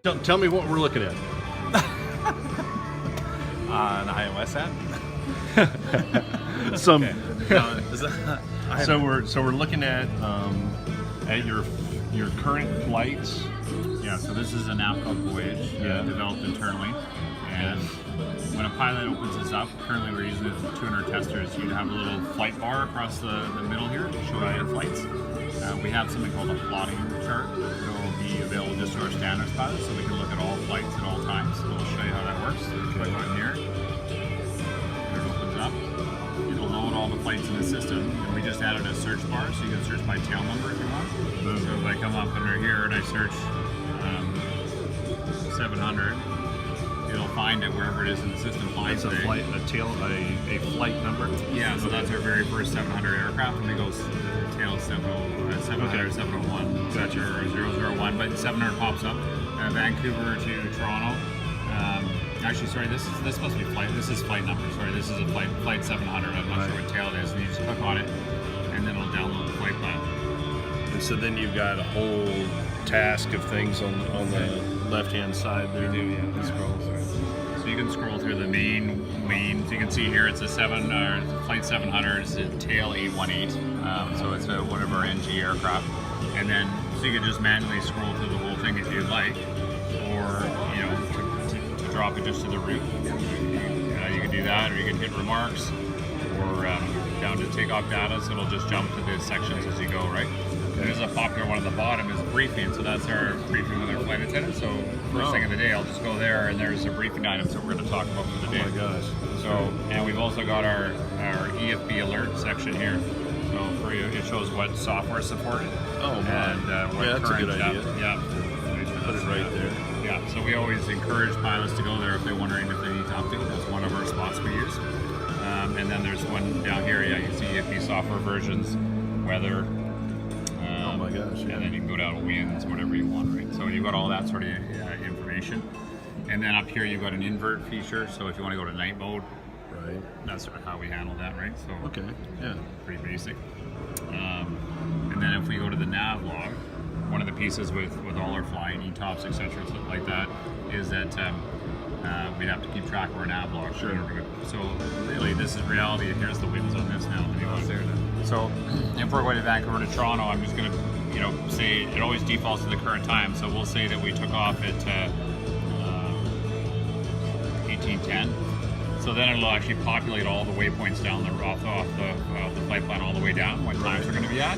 Tell me what we're looking at. An iOS app. Some. Okay. No, So we're looking at your current flights. yeah, so this is an app called Voyage, developed internally. And when a pilot opens this up, currently we're using it for 200 testers. You have a little flight bar across the middle here to show you your flights. We have something called a plotting chart that will be available just to our standards pilots, so we can look at all flights at all times. So we'll show you how that works. So click on here. It opens up. It'll load all the flights in the system. And we just added a search bar, so you can search by tail number if you want. So if I come up under here and I search 700, it'll find it wherever it is in the system flying It's a today. flight number. Yeah, so that's our very first 700 aircraft, and it goes tail 700, 701, Gotcha. or 001, but 700 pops up. Vancouver to Toronto. Actually, sorry, this must be flight. This is flight number. Sorry, this is a flight 700. I'm not sure what tail it is. And you just click on it, and then it'll download the flight plan. And so then you've got a whole task of things on the left-hand side there. We do, yeah. Scroll through. So you can scroll through the main. So you can see here it's a flight 700. It's a tail 818. So it's one of our NG aircraft. And then so you can just manually scroll through the whole thing if you'd like, or to drop it just to the route. You can do that, or you can hit remarks, or down to takeoff data. So it'll just jump to the sections as you go, right? There's a popular one at the bottom is briefing, so that's our briefing with our flight attendant. So first thing of the day, I'll just go there, and there's a briefing item that we're going to talk about for the day. Oh my gosh. So, and we've also got our EFB alert section here. So for you, it shows what software is supported. Oh my. And what Yeah, that's a good idea. Put it right there. Yeah, so we always encourage pilots to go there if they're wondering if they need to update. That's one of our spots we use. And then there's one down here, you can see EFB software versions, weather. Oh my gosh. Yeah. And then you can go down to winds, whatever you want, right? So you've got all that sort of information. And then up here you've got an invert feature, so if you want to go to night mode, Right. that's sort of how we handle that, right? So Okay. Yeah. pretty basic. And then if we go to the nav log, one of the pieces with all our flying, ETOPS, etc., stuff like that, is that we'd have to keep track of our nav log. Sure. So really, this is reality. Here's the winds on this now. So if we're going to Vancouver to Toronto, I'm just going to, say it always defaults to the current time. So we'll say that we took off at 1810. So then it'll actually populate all the waypoints down off the flight plan all the way down, what times we're going to be at.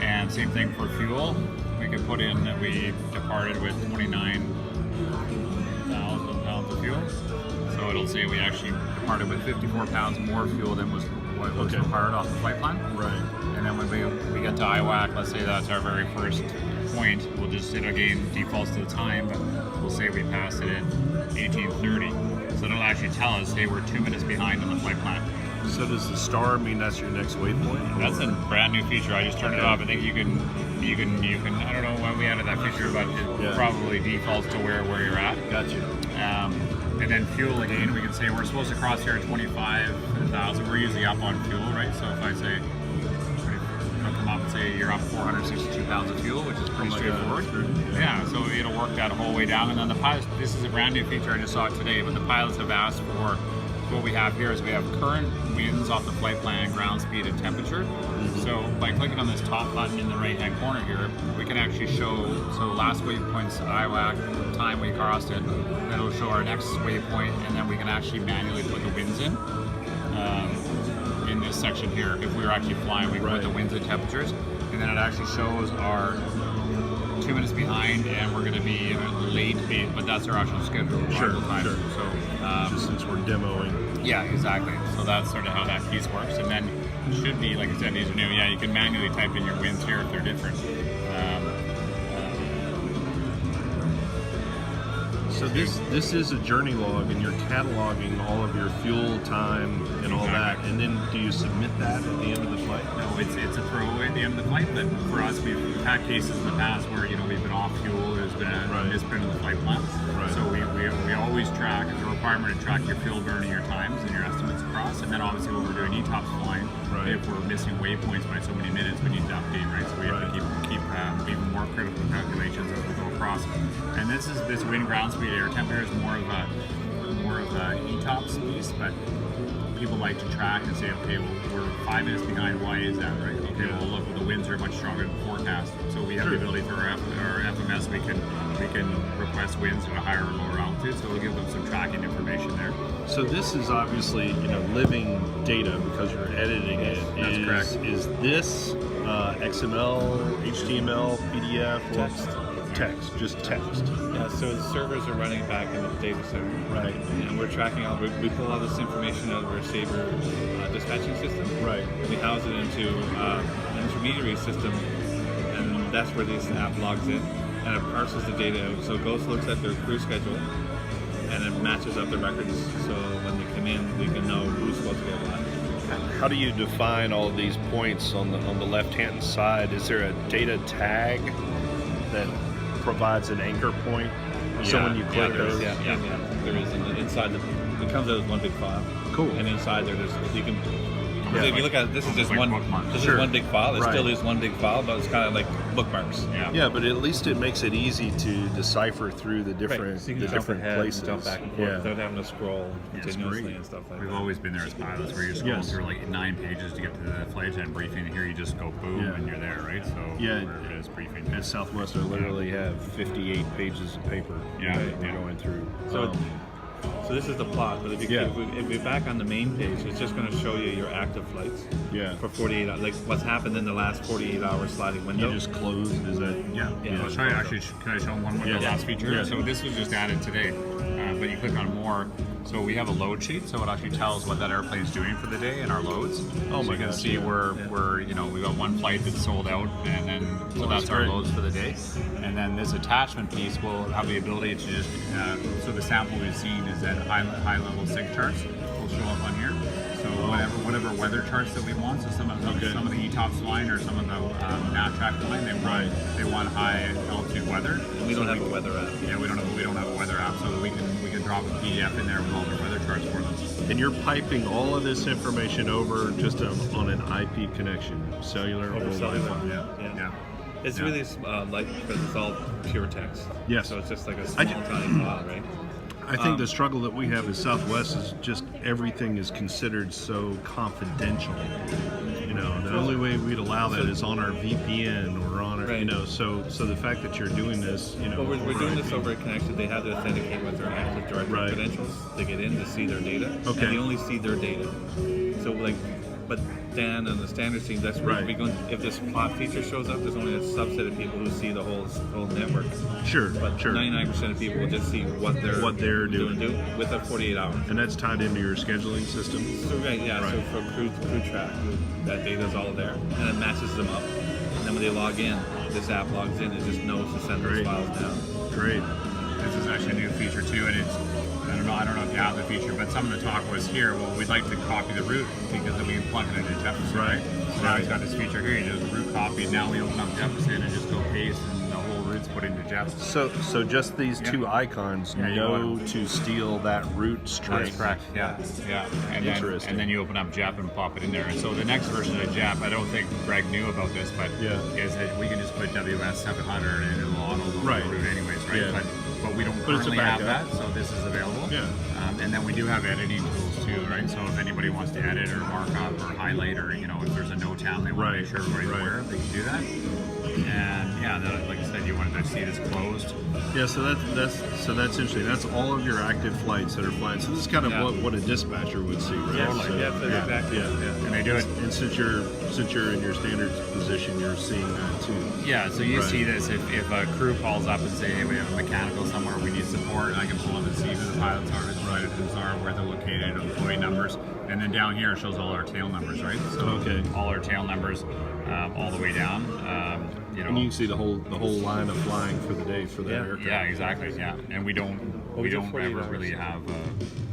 And same thing for fuel. We could put in that we departed with 29,000 pounds of fuel. So it'll say we actually departed with 54 pounds more fuel than was required off the flight plan. Right. And then when we get to IWAC, let's say that's our very first point, we'll just, it again defaults to the time, but we'll say we passed it at 1830. So it'll actually tell us, hey, we're 2 minutes behind on the flight plan. So does the star mean that's your next waypoint? That's a brand new feature. I just turned it off. I think you can. I don't know when we added that feature, but it probably defaults to where you're at. Gotcha. And then fuel again, we can say we're supposed to cross here at 25,000. We're usually up on fuel, right? So if I say, it'll come up and say you're up 462 pounds of fuel, which is pretty straightforward. Yeah, so it'll work that whole way down. And then the pilots, this is a brand new feature, I just saw it today, but the pilots have asked for, what we have here is we have current winds off the flight plan, ground speed, and temperature. So by clicking on this top button in the right-hand corner here, we can actually show, so last waypoint's IWAC, time we crossed it, then it'll show our next waypoint, and then we can actually manually put the winds in this section here. If we were actually flying, we can put the winds and temperatures, and then it actually shows our 2 minutes behind, and we're going to be late, but that's our actual schedule. Sure. Time. Sure. So since we're demoing. yeah, exactly. So that's sort of how that piece works. And then it should be, like I said, these are new. Yeah, you can manually type in your winds here if they're different. So this is a journey log, and you're cataloging all of your fuel time and all that, and then do you submit that at the end of the flight? No, it's a throwaway at the end of the flight, but for us, we've had cases in the past where we've been off fuel, there's been a misprint of the flight plan. Right. So we always track, it's a requirement to track your fuel burn and your times and your estimates across, and then obviously when we're doing ETOPS flying, Right. if we're missing waypoints by so many minutes, we need to update, right? So we have to keep even more critical calculations as we go across. And this wind, ground speed, air temperature is more of a ETOPS piece, but people like to track and say, okay, well, we're 5 minutes behind. Why is that, right? Okay, well, look, the winds are much stronger than forecast. So we have the ability through our FMS, we can request winds at a higher or lower altitude. So we'll give them some tracking information there. So this is obviously, living data because you're editing it. That's correct. Is this XML, HTML, PDF, text, just text? Yeah, so the servers are running back in the data center. Right. And we're tracking we pull all this information out of our Sabre dispatching system. Right. We house it into an intermediary system, and that's where this app logs in, and it parses the data out. So Ghost looks at their crew schedule, and it matches up the records, so when they come in, we can know who's supposed to get what. How do you define all of these points on the left-hand side? Is there a data tag that provides an anchor point? So when you click those, there is. And inside it comes out as one big file. Cool. And inside there, you can. If you look at it, this is just like one. bookmarks. This Sure. is one big file. It Right. still is one big file, but it's kind of like bookmarks. Yeah, but at least it makes it easy to decipher through the different So you can the jump different ahead places. and jump back and forth Yeah. without having to scroll it's continuously great. and stuff like We've that. always been there as pilots, where you're scrolling Yes. through like 9 pages to get to the flight attendant briefing. Here you just go boom Yeah. and you're there, right? So Yeah. where it is briefing. At Southwest, I literally have 58 pages of paper Yeah. that we're going through. So So this is the plot, but if we're back on the main page, it's just going to show you your active flights. Yeah. For 48 hours, like what's happened in the last 48 hour sliding window. You just closed, is that? Yeah. Yeah. I'll show you, actually, can I show them one more Yeah. the last feature? Yeah. So this was just added today, but you click on more. So we have a load sheet, so it actually tells what that airplane's doing for the day and our loads. Oh so my you can gosh, see yeah. we're we got one flight that's sold out, and then so that's that's our great. loads for the day. And then this attachment piece will have the ability to just so the sample we've seen is that high level sig charts will show up on here. So whatever weather charts that we want. So some of the ETOPS line or some of the NATRAC line, they want high altitude weather. We don't have a weather app. Yeah, we don't have a weather app, so we can drop a PDF in there with all the weather charts for them. And you're piping all of this information over just on an IP connection, cellular or Wi-Fi. Yeah. It's really light because it's all pure text. Yes. So it's just like a small tiny file, right? I think the struggle that we have at Southwest is just everything is considered so confidential. You know, the only way we'd allow that is on our VPN or on our, Right. so the fact that you're doing this, Well, we're doing this over a connection. They have to authenticate with their Active Directory Right. credentials. They get in to see their data. Okay. And they only see their data. So but Dan and the standard team, that's where Right. we're going. If this plot feature shows up, there's only a subset of people who see the whole network. Sure, But sure. 99% of people will just see what they're doing. with a 48 hours. And that's tied into your scheduling system. So right, yeah. Right. So for crew track, that data's all there, and it matches them up. And then when they log in, this app logs in. It just knows to send those Great. files down. Great. This is actually a new feature too, and it's I don't know if you have the feature, but some of the talk was here. Well, we'd like to copy the route because then we can plug it into Jefferson. Right. So now he's got this feature here. You just route copy. Now we open up Jefferson and just go paste, and the whole route's put into Jefferson. So just these two icons Yeah, you know want to steal that route string. That's correct. Yeah. Interesting. And then you open up JEP and pop it in there. And so the next version of JEP, I don't think Greg knew about this, but is that we can just put WS 700 and it'll auto load Right. the route anyways, right? Yeah. But we don't But it's a currently have that, backup. so this is available. Yeah. And then we do have editing tools too, right? So if anybody wants to edit or mark up or highlight, or if there's a no town they want to make sure everybody's aware, they can do that. And yeah, like I said, you wanted to see this closed. Yeah, so that's interesting. That's all of your active flights that are flying. So this is kind of what a dispatcher would see, right? Yes, So, exactly. Yeah. And they do it. And since you're in your standard position, you're seeing that too. Yeah, so you Right. see this if a crew calls up and say, hey, we have a mechanical somewhere, we need support, I can pull up and see who the pilots are, who the flight attendants are, where they're located, employee numbers, and then down here it shows all our tail numbers, right? So all our tail numbers all the way down. And you can see the whole line of flying for the day for that aircraft. Yeah, exactly. Yeah, and we don't ever really have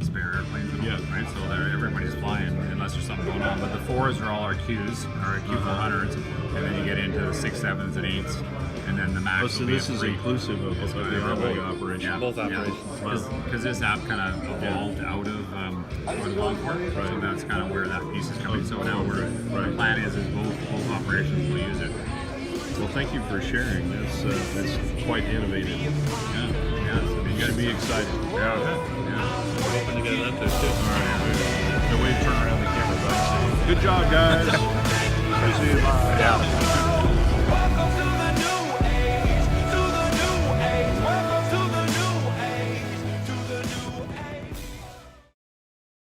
spare airplanes at all, right? So everybody's flying unless there's something going on. But the 4s are all our Qs, our Q400s, and then you get into the 6, 7s, and 8s, and then the max. Oh, so will be this a is 3. inclusive of the ongoing operation. Yeah, Both operations. because this app kind of evolved out of going along for. Right. So that's kind of where that piece is coming. So now we're the plan is both operations will use it. Well, thank you for sharing. That's quite innovative. Yeah. So You should be excited. Yeah. Hoping to get it out there too. No way to turn around the camera, but good job, guys. See you. Bye. Yeah.